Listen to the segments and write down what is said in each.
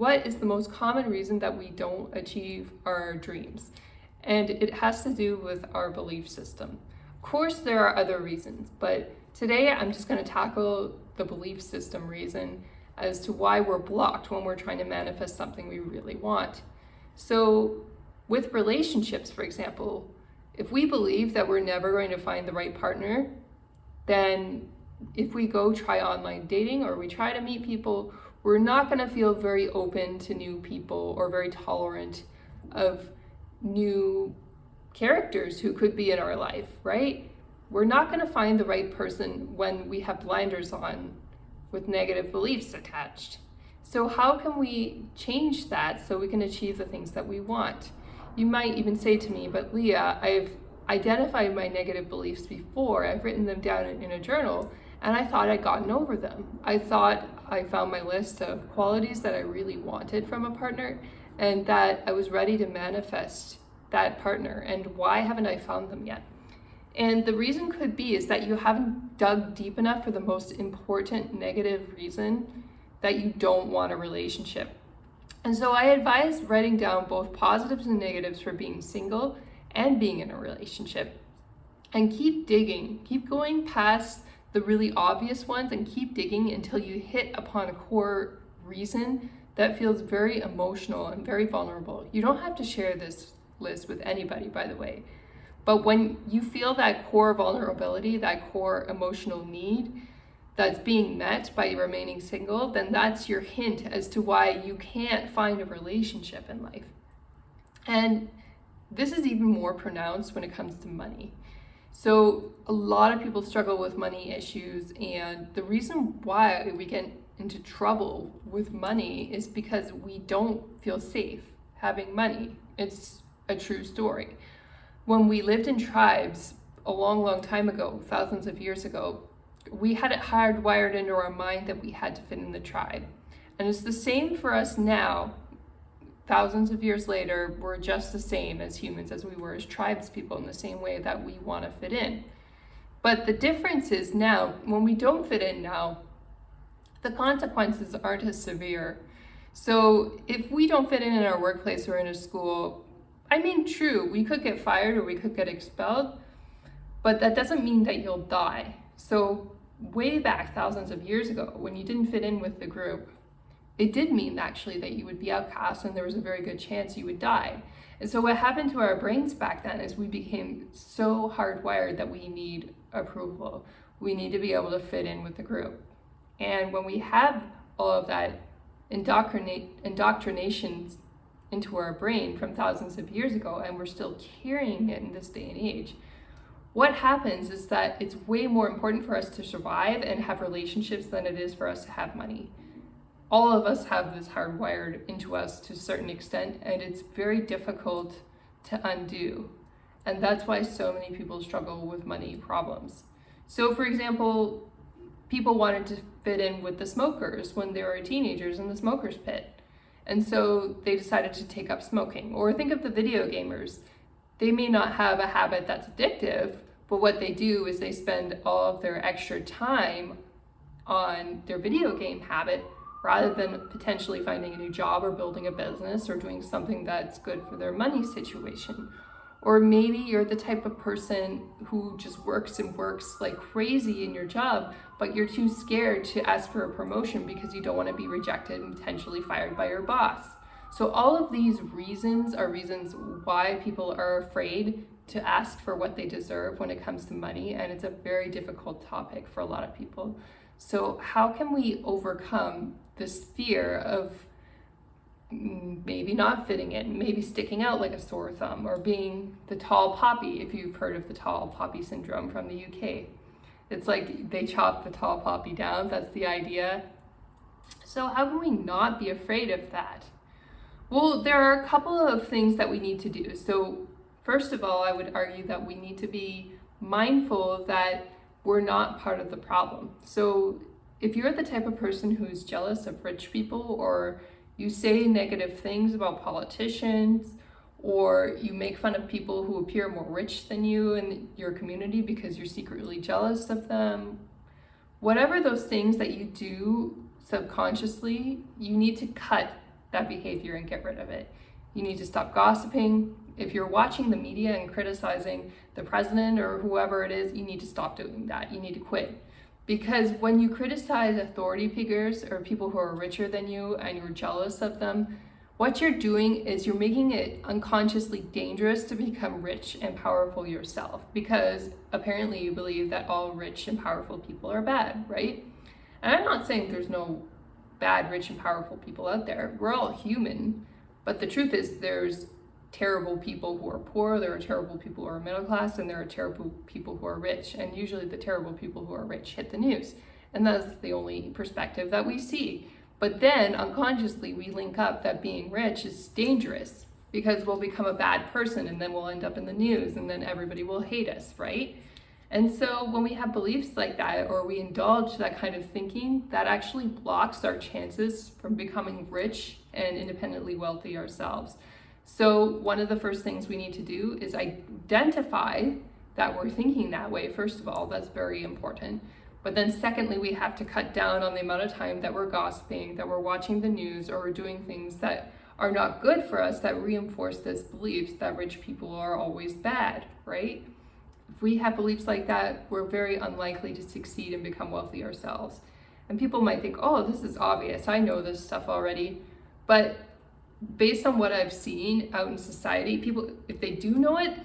What is the most common reason that we don't achieve our dreams? And it has to do with our belief system. Of course, there are other reasons, but today I'm just going to tackle the belief system reason as to why we're blocked when we're trying to manifest something we really want. So, with relationships, for example, if we believe that we're never going to find the right partner, then if we go try online dating or we try to meet people, we're not going to feel very open to new people or very tolerant of new characters who could be in our life, right? We're not going to find the right person when we have blinders on with negative beliefs attached. So how can we change that so we can achieve the things that we want? You might even say to me, but Leah, I've identified my negative beliefs before. I've written them down in a journal, and I thought I'd gotten over them. I thought I found my list of qualities that I really wanted from a partner and that I was ready to manifest that partner. And why haven't I found them yet? And the reason could be is that you haven't dug deep enough for the most important negative reason that you don't want a relationship. And so I advise writing down both positives and negatives for being single and being in a relationship. And keep digging, keep going past the really obvious ones and keep digging until you hit upon a core reason that feels very emotional and very vulnerable. You don't have to share this list with anybody, by the way. But when you feel that core vulnerability, that core emotional need that's being met by remaining single, then that's your hint as to why you can't find a relationship in life. And this is even more pronounced when it comes to money. So a lot of people struggle with money issues, and the reason why we get into trouble with money is because we don't feel safe having money. It's a true story. When we lived in tribes a long time ago, thousands of years ago, we had it hardwired into our mind that we had to fit in the tribe. And it's the same for us now. Thousands of years later, we're just the same as humans as we were as tribes people in the same way that we want to fit in. But the difference is now, when we don't fit in now, the consequences aren't as severe. So if we don't fit in our workplace or in a school, true, we could get fired or we could get expelled, but that doesn't mean that you'll die. So way back thousands of years ago, when you didn't fit in with the group, it did mean actually that you would be outcast and there was a very good chance you would die. And so what happened to our brains back then is we became so hardwired that we need approval. We need to be able to fit in with the group. And when we have all of that indoctrination into our brain from thousands of years ago, and we're still carrying it in this day and age, what happens is that it's way more important for us to survive and have relationships than it is for us to have money. All of us have this hardwired into us to a certain extent, and it's very difficult to undo. And that's why so many people struggle with money problems. So for example, people wanted to fit in with the smokers when they were teenagers in the smokers pit. And so they decided to take up smoking. Or think of the video gamers. They may not have a habit that's addictive, but what they do is they spend all of their extra time on their video game habit rather than potentially finding a new job or building a business or doing something that's good for their money situation. Or maybe you're the type of person who just works and works like crazy in your job, but you're too scared to ask for a promotion because you don't want to be rejected and potentially fired by your boss. So all of these reasons are reasons why people are afraid to ask for what they deserve when it comes to money, and it's a very difficult topic for a lot of people. So how can we overcome this fear of maybe not fitting in, maybe sticking out like a sore thumb, or being the tall poppy, if you've heard of the tall poppy syndrome from the UK. It's like they chop the tall poppy down, that's the idea. So how can we not be afraid of that? Well, there are a couple of things that we need to do. So first of all, I would argue that we need to be mindful that we're not part of the problem. So if you're the type of person who's jealous of rich people, or you say negative things about politicians, or you make fun of people who appear more rich than you in your community because you're secretly jealous of them, whatever those things that you do subconsciously, you need to cut that behavior and get rid of it. You need to stop gossiping. If you're watching the media and criticizing the president or whoever it is, you need to stop doing that. You need to quit. Because when you criticize authority figures or people who are richer than you and you're jealous of them, what you're doing is you're making it unconsciously dangerous to become rich and powerful yourself, because apparently you believe that all rich and powerful people are bad, right? And I'm not saying there's no bad, rich, and powerful people out there. We're all human. But the truth is there's terrible people who are poor, there are terrible people who are middle class, and there are terrible people who are rich. And usually the terrible people who are rich hit the news. And that's the only perspective that we see. But then unconsciously we link up that being rich is dangerous, because we'll become a bad person and then we'll end up in the news and then everybody will hate us, right? And so when we have beliefs like that, or we indulge that kind of thinking, that actually blocks our chances from becoming rich and independently wealthy ourselves. So one of the first things we need to do is identify that we're thinking that way. First of all, that's very important. But then secondly, we have to cut down on the amount of time that we're gossiping, that we're watching the news, or we're doing things that are not good for us, that reinforce this beliefs that rich people are always bad, right? If we have beliefs like that, we're very unlikely to succeed and become wealthy ourselves. And people might think, oh, this is obvious, I know this stuff already. But based on what I've seen out in society, people, if they do know it,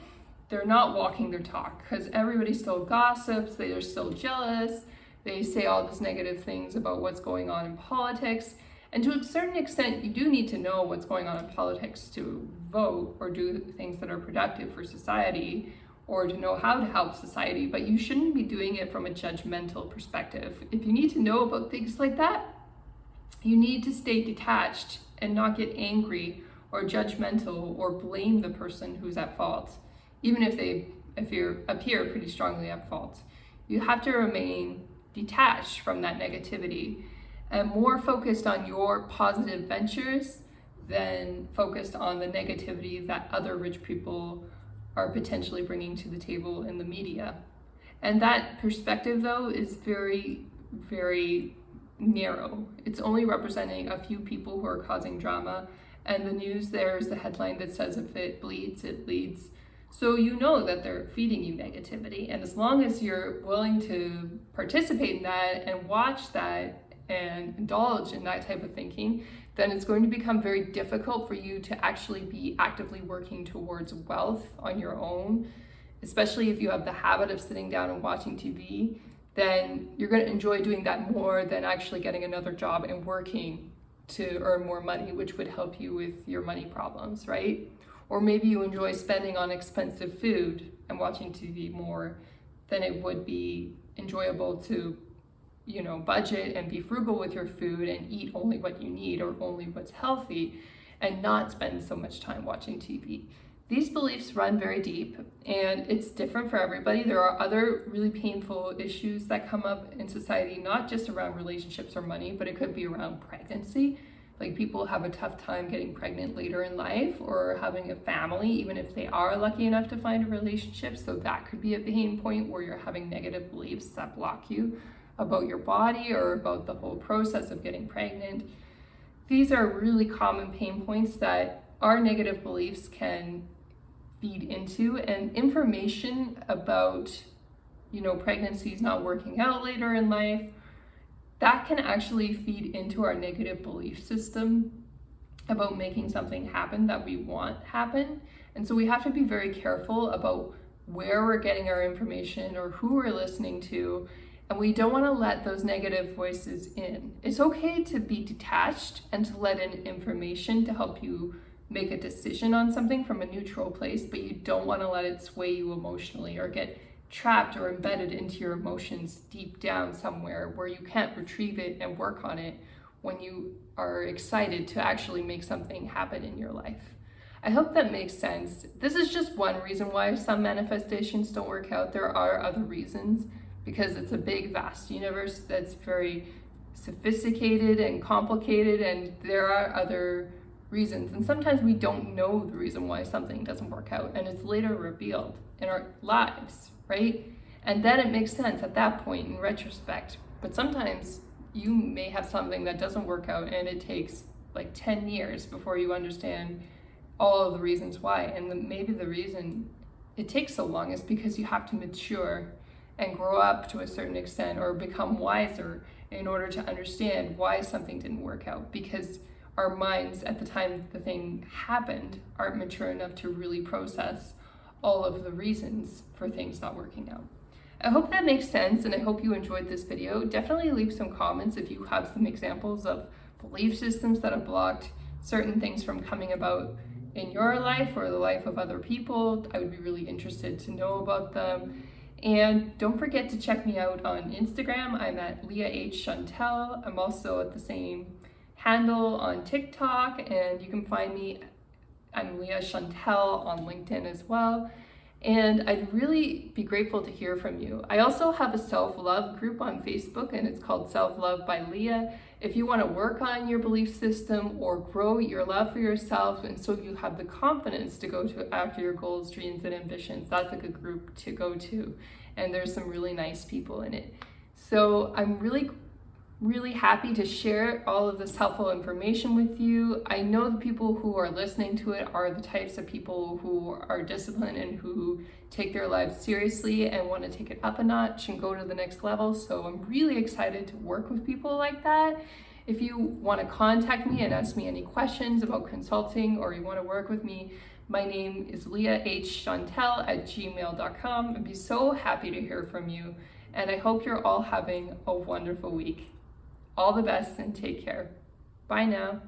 they're not walking their talk, because everybody still gossips, they're still jealous, they say all these negative things about what's going on in politics. And to a certain extent, you do need to know what's going on in politics to vote or do things that are productive for society, or to know how to help society, but you shouldn't be doing it from a judgmental perspective. If you need to know about things like that, you need to stay detached and not get angry or judgmental or blame the person who's at fault, even if you appear pretty strongly at fault. You have to remain detached from that negativity and more focused on your positive ventures than focused on the negativity that other rich people are potentially bringing to the table in the media. And that perspective, though, is very, very narrow. It's only representing a few people who are causing drama, and the news, there's the headline that says if it bleeds, it leads. So you know that they're feeding you negativity, and as long as you're willing to participate in that and watch that and indulge in that type of thinking, then it's going to become very difficult for you to actually be actively working towards wealth on your own, especially if you have the habit of sitting down and watching TV. Then you're going to enjoy doing that more than actually getting another job and working to earn more money, which would help you with your money problems, right? Or maybe you enjoy spending on expensive food and watching TV more than it would be enjoyable to, budget and be frugal with your food and eat only what you need or only what's healthy and not spend so much time watching TV. These beliefs run very deep, and it's different for everybody. There are other really painful issues that come up in society, not just around relationships or money, but it could be around pregnancy. Like, people have a tough time getting pregnant later in life or having a family, even if they are lucky enough to find a relationship. So that could be a pain point where you're having negative beliefs that block you about your body or about the whole process of getting pregnant. These are really common pain points that our negative beliefs can feed into, and information about, pregnancies not working out later in life, that can actually feed into our negative belief system about making something happen that we want happen. And so we have to be very careful about where we're getting our information or who we're listening to, and we don't want to let those negative voices in. It's okay to be detached and to let in information to help you make a decision on something from a neutral place, but you don't want to let it sway you emotionally or get trapped or embedded into your emotions deep down somewhere where you can't retrieve it and work on it when you are excited to actually make something happen in your life. I hope that makes sense. This is just one reason why some manifestations don't work out. There are other reasons, because it's a big, vast universe that's very sophisticated and complicated, and there are other reasons. And sometimes we don't know the reason why something doesn't work out, and it's later revealed in our lives, right? And then it makes sense at that point in retrospect. But sometimes you may have something that doesn't work out, and it takes like 10 years before you understand all of the reasons why. And maybe the reason it takes so long is because you have to mature and grow up to a certain extent or become wiser in order to understand why something didn't work out, because our minds at the time the thing happened aren't mature enough to really process all of the reasons for things not working out. I hope that makes sense, and I hope you enjoyed this video. Definitely leave some comments if you have some examples of belief systems that have blocked certain things from coming about in your life or the life of other people. I would be really interested to know about them. And don't forget to check me out on Instagram. I'm at Leah H. Chantel. I'm also at the same handle on TikTok, and you can find me, I'm Leah Chantel, on LinkedIn as well. And I'd really be grateful to hear from you. I also have a self-love group on Facebook, and it's called Self-Love by Leah. If you want to work on your belief system or grow your love for yourself, and so you have the confidence to go to after your goals, dreams, and ambitions, that's a good group to go to. And there's some really nice people in it. So I'm really happy to share all of this helpful information with you. I know the people who are listening to it are the types of people who are disciplined and who take their lives seriously and want to take it up a notch and go to the next level. So I'm really excited to work with people like that. If you want to contact me and ask me any questions about consulting, or you want to work with me, my name is leahhchantel@gmail.com. I'd be so happy to hear from you, and I hope you're all having a wonderful week. All the best and take care. Bye now.